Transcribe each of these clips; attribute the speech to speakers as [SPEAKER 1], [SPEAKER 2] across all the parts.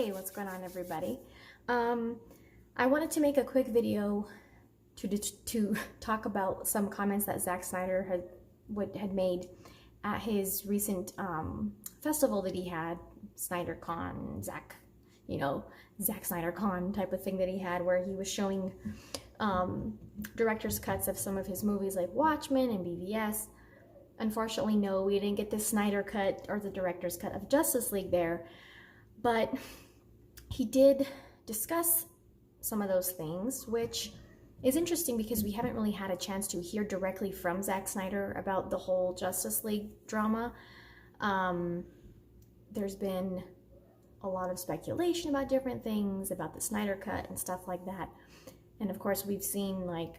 [SPEAKER 1] Hey, what's going on, everybody? I wanted to make a quick video to talk about some comments that Zack Snyder had made at his recent festival that he had, SnyderCon, Zack Snyder Con type of thing that he had, where he was showing director's cuts of some of his movies like Watchmen and BVS. Unfortunately, no, we didn't get the Snyder cut or the director's cut of Justice League there, but he did discuss some of those things, which is interesting because we haven't really had a chance to hear directly from Zack Snyder about the whole Justice League drama. There's been a lot of speculation about different things, about the Snyder cut and stuff like that. And of course, we've seen like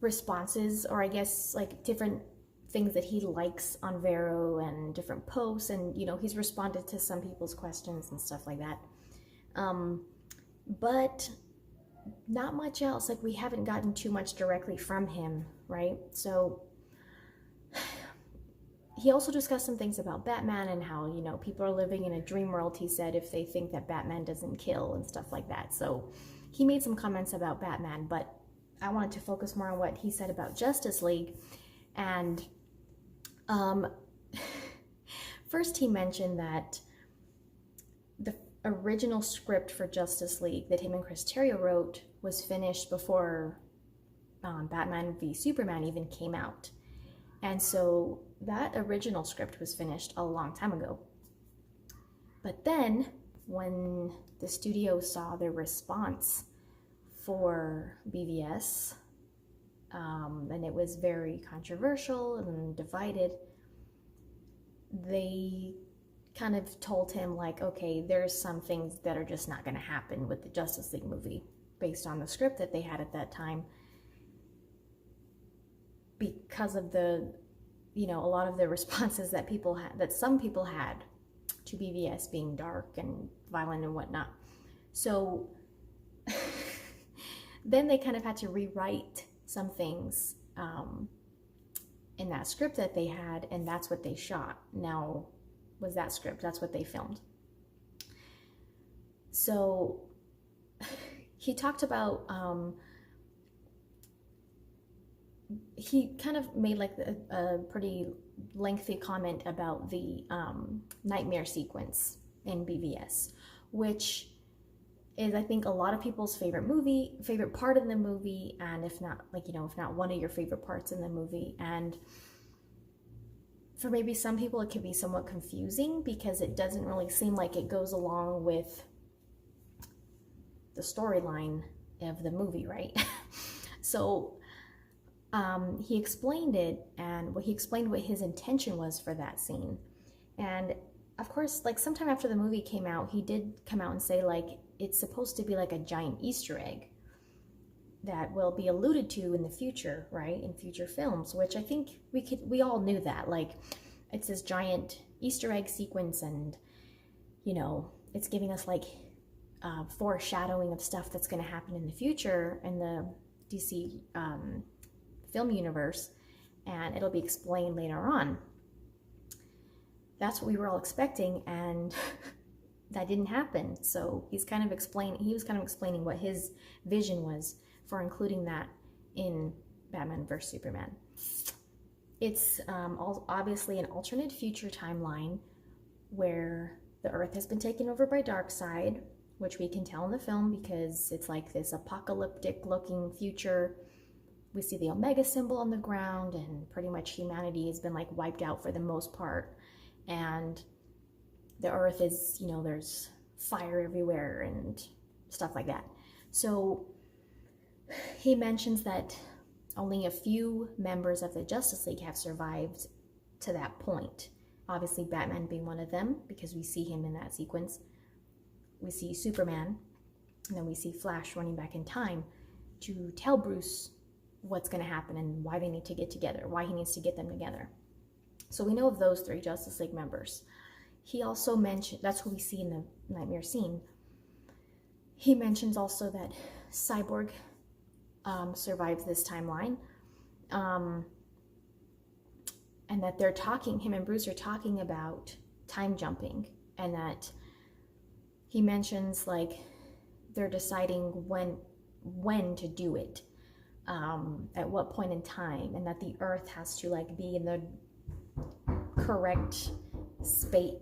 [SPEAKER 1] responses, or I guess like different things that he likes on Vero and different posts, and he's responded to some people's questions and stuff like that, but not much else. Like, we haven't gotten too much directly from him, right? So he also discussed some things about Batman and how people are living in a dream world, he said, if they think that Batman doesn't kill and stuff like that. So he made some comments about Batman, but I wanted to focus more on what he said about Justice League. And first he mentioned that the original script for Justice League that him and Chris Terrio wrote was finished before Batman v Superman even came out. And so that original script was finished a long time ago. But then when the studio saw the response for BVS, and it was very controversial and divided, they kind of told him like, okay, there's some things that are just not going to happen with the Justice League movie based on the script that they had at that time, because of the a lot of the responses that some people had to BVS being dark and violent and whatnot. So then they kind of had to rewrite some things in that script that they had, and that's what they shot. Now, was that script, that's what they filmed. So he talked about, he kind of made like a pretty lengthy comment about the Knightmare sequence in BVS, which is, I think, a lot of people's favorite part in the movie, and if not, if not one of your favorite parts in the movie. And for maybe some people, it can be somewhat confusing because it doesn't really seem like it goes along with the storyline of the movie, right? So he explained it, and he explained what his intention was for that scene. And of course, like sometime after the movie came out, he did come out and say like it's supposed to be like a giant Easter egg that will be alluded to in the future, right? In future films, which I think we all knew that. Like, it's this giant Easter egg sequence, and it's giving us like foreshadowing of stuff that's going to happen in the future in the DC film universe, and it'll be explained later on. That's what we were all expecting, and that didn't happen. So he was kind of explaining what his vision was for including that in Batman vs Superman. It's obviously an alternate future timeline where the Earth has been taken over by Darkseid, which we can tell in the film because it's like this apocalyptic looking future. We see the Omega symbol on the ground, and pretty much humanity has been like wiped out for the most part. And the Earth is, there's fire everywhere and stuff like that. So he mentions that only a few members of the Justice League have survived to that point. Obviously, Batman being one of them, because we see him in that sequence. We see Superman, and then we see Flash running back in time to tell Bruce what's going to happen and why they need to get together, why he needs to get them together. So we know of those 3 Justice League members. He also mentioned, that's who we see in the Knightmare scene. He mentions also that Cyborg survives this timeline, and that him and Bruce are talking about time jumping, and that he mentions like they're deciding when to do it, at what point in time, and that the earth has to like be in the correct space,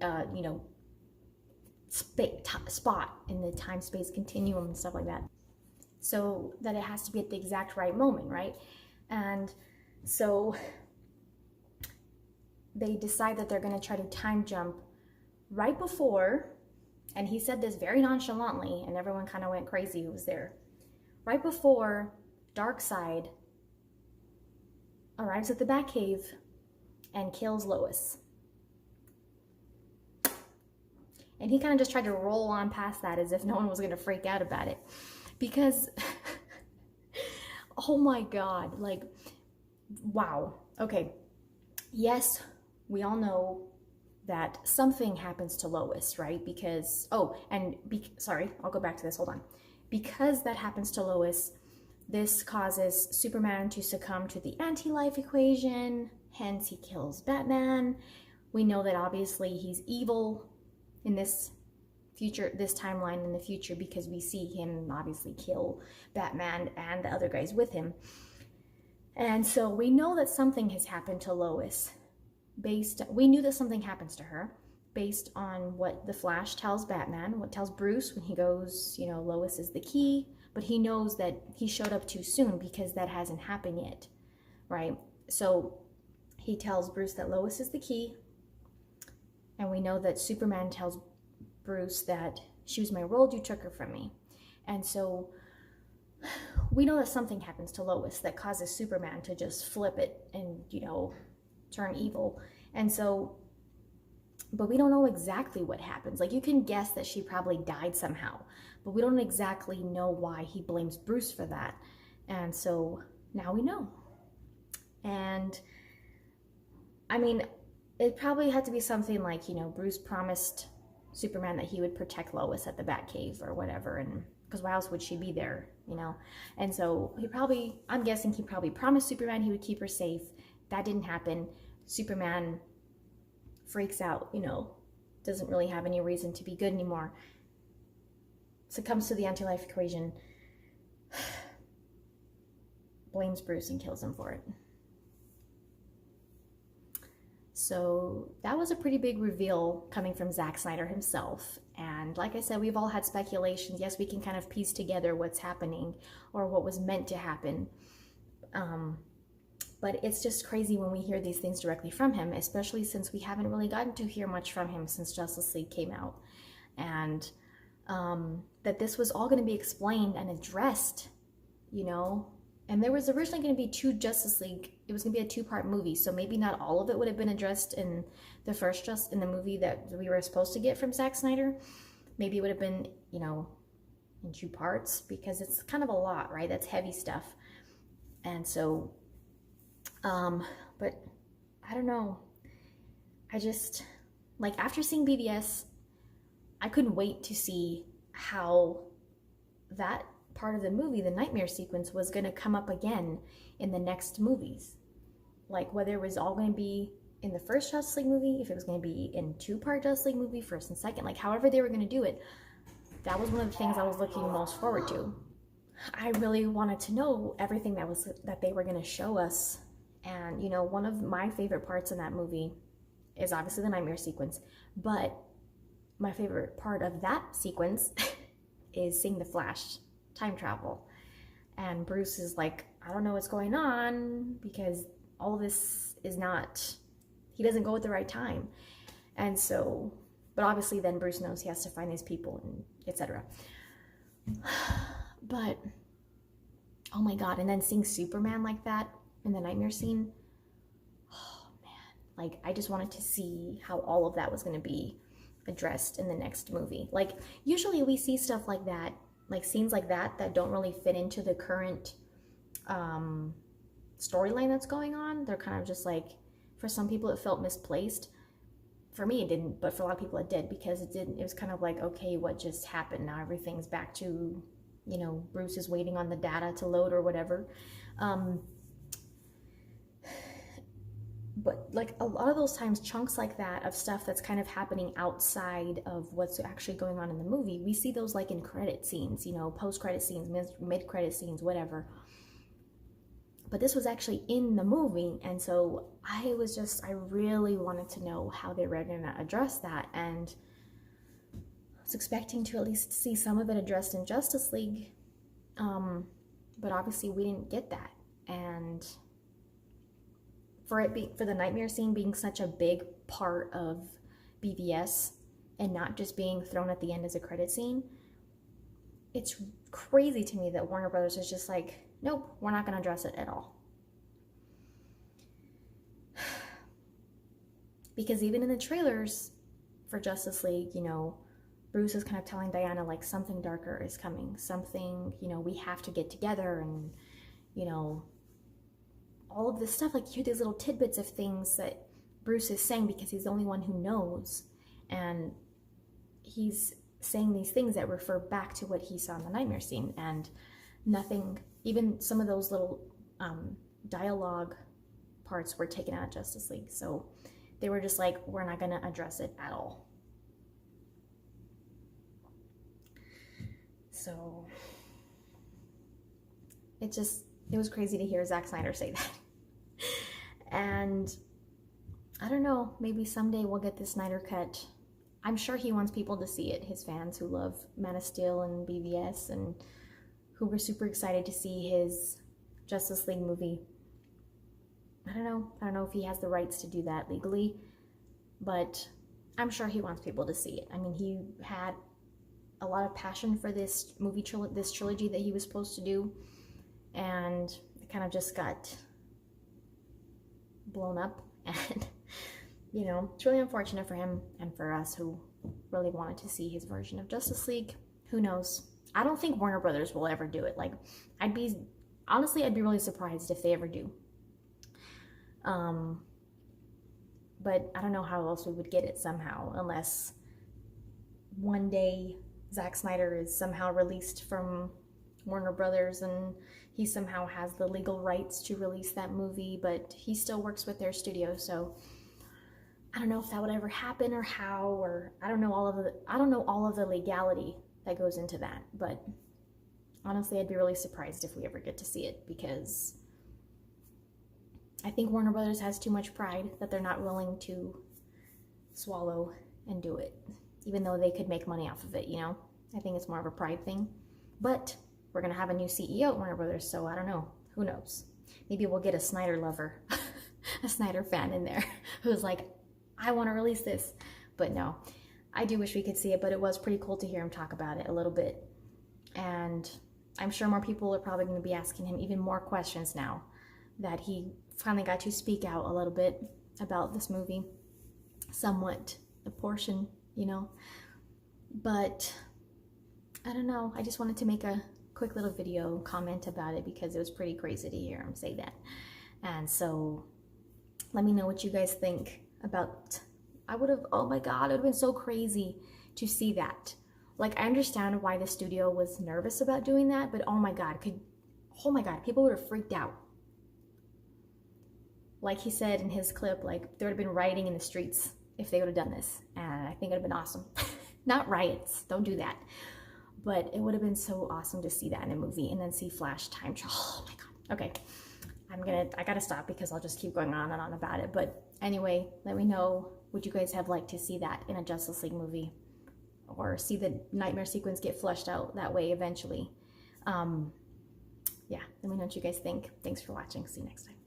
[SPEAKER 1] spot in the time space continuum and stuff like that, so that it has to be at the exact right moment, right? And so they decide that they're going to try to time jump right before, and he said this very nonchalantly, and everyone kind of went crazy who was there, right before Darkseid arrives at the Batcave and kills Lois. And he kind of just tried to roll on past that as if no one was going to freak out about it. Because, oh my God, like, wow. Okay, yes, we all know that something happens to Lois, right? Because, sorry, I'll go back to this, hold on. Because that happens to Lois, this causes Superman to succumb to the anti-life equation, hence he kills Batman. We know that obviously he's evil in this timeline in the future, because we see him obviously kill Batman and the other guys with him. And so we know that something has happened to Lois. We knew that something happens to her based on what the Flash tells Batman, what tells Bruce when he goes, Lois is the key, but he knows that he showed up too soon because that hasn't happened yet, right? So he tells Bruce that Lois is the key, and we know that Superman tells Bruce that she was my world, you took her from me. And so we know that something happens to Lois that causes Superman to just flip it and, turn evil. And so, but we don't know exactly what happens. Like, you can guess that she probably died somehow, but we don't exactly know why he blames Bruce for that. And so now we know. And I mean, it probably had to be something like, Bruce promised Superman that he would protect Lois at the Batcave or whatever, and because why else would she be there, And so I'm guessing he probably promised Superman he would keep her safe. That didn't happen. Superman freaks out, doesn't really have any reason to be good anymore, succumbs to the anti-life equation, blames Bruce and kills him for it. So that was a pretty big reveal coming from Zack Snyder himself. And like I said, we've all had speculations. Yes, we can kind of piece together what's happening or what was meant to happen. But it's just crazy when we hear these things directly from him, especially since we haven't really gotten to hear much from him since Justice League came out. And that this was all going to be explained and addressed, And there was originally going to be two Justice League. It was going to be a two-part movie, so maybe not all of it would have been addressed in the movie that we were supposed to get from Zack Snyder. Maybe it would have been, in two parts, because it's kind of a lot, right? That's heavy stuff. And so, but I don't know. I just, like, after seeing BVS, I couldn't wait to see how that part of the movie, the Knightmare sequence, was going to come up again in the next movies. Like, whether it was all going to be in the first Justice League movie, if it was going to be in two-part Justice League movie, first and second, like however they were going to do it, that was one of the things I was looking most forward to. I really wanted to know everything that they were going to show us. And, one of my favorite parts in that movie is obviously the Knightmare sequence, but my favorite part of that sequence is seeing the Flash time travel. And Bruce is like, I don't know what's going on, because all this is not, he doesn't go at the right time. And so, but obviously then Bruce knows he has to find these people and etc. But, oh my God, and then seeing Superman like that in the Knightmare scene, oh man, like I just wanted to see how all of that was going to be addressed in the next movie. Like, usually we see stuff like that, like scenes like that don't really fit into the current storyline that's going on. They're kind of just like, for some people it felt misplaced. For me it didn't, but for a lot of people it did, because it was kind of like, okay, what just happened? Now everything's back to, Bruce is waiting on the data to load or whatever. But like a lot of those times, chunks like that of stuff that's kind of happening outside of what's actually going on in the movie, we see those like in credit scenes, post credit scenes, mid credit scenes, whatever. But this was actually in the movie, and so I really wanted to know how they were going to address that, and I was expecting to at least see some of it addressed in Justice League, but obviously we didn't get that. And for the Knightmare scene being such a big part of BVS and not just being thrown at the end as a credit scene, it's crazy to me that Warner Brothers is just like, nope, we're not going to address it at all. Because even in the trailers for Justice League, Bruce is kind of telling Diana like something darker is coming, something, we have to get together, and all of this stuff. Like, you hear these little tidbits of things that Bruce is saying because he's the only one who knows, and he's saying these things that refer back to what he saw in the Knightmare scene, and nothing, even some of those little dialogue parts were taken out of Justice League. So they were just like, we're not going to address it at all. So it was crazy to hear Zack Snyder say that. And I don't know, maybe someday we'll get the Snyder Cut. I'm sure he wants people to see it, his fans who love Man of Steel and BVS and who were super excited to see his Justice League movie. I don't know if he has the rights to do that legally, but I'm sure he wants people to see it. I mean, he had a lot of passion for this movie, this trilogy that he was supposed to do, and it kind of just got blown up, and it's really unfortunate for him and for us who really wanted to see his version of Justice League. Who knows? I don't think Warner Brothers will ever do it. Like, I'd be really surprised if they ever do. But I don't know how else we would get it somehow, unless one day Zack Snyder is somehow released from Warner Brothers and he somehow has the legal rights to release that movie, but he still works with their studio, so I don't know if that would ever happen or how, or I don't know all of the legality that goes into that. But honestly, I'd be really surprised if we ever get to see it, because I think Warner Brothers has too much pride that they're not willing to swallow and do it, even though they could make money off of it, I think it's more of a pride thing. But we're going to have a new CEO at Warner Brothers, so I don't know. Who knows? Maybe we'll get a Snyder lover, a Snyder fan in there who's like, I want to release this. But no, I do wish we could see it, but it was pretty cool to hear him talk about it a little bit. And I'm sure more people are probably going to be asking him even more questions now that he finally got to speak out a little bit about this movie. Somewhat, a portion, But I don't know. I just wanted to make a quick little video comment about it because it was pretty crazy to hear him say that. And so let me know what you guys think about, oh my God, it would have been so crazy to see that. Like, I understand why the studio was nervous about doing that, but oh my God, people would have freaked out. Like he said in his clip, like, there would have been rioting in the streets if they would have done this. And I think it would have been awesome. Not riots, don't do that. But it would have been so awesome to see that in a movie and then see Flash time travel. Oh my God. Okay, I gotta stop because I'll just keep going on and on about it. But anyway, let me know, would you guys have liked to see that in a Justice League movie? Or see the Nightmare sequence get fleshed out that way eventually? Yeah, let me know what you guys think. Thanks for watching. See you next time.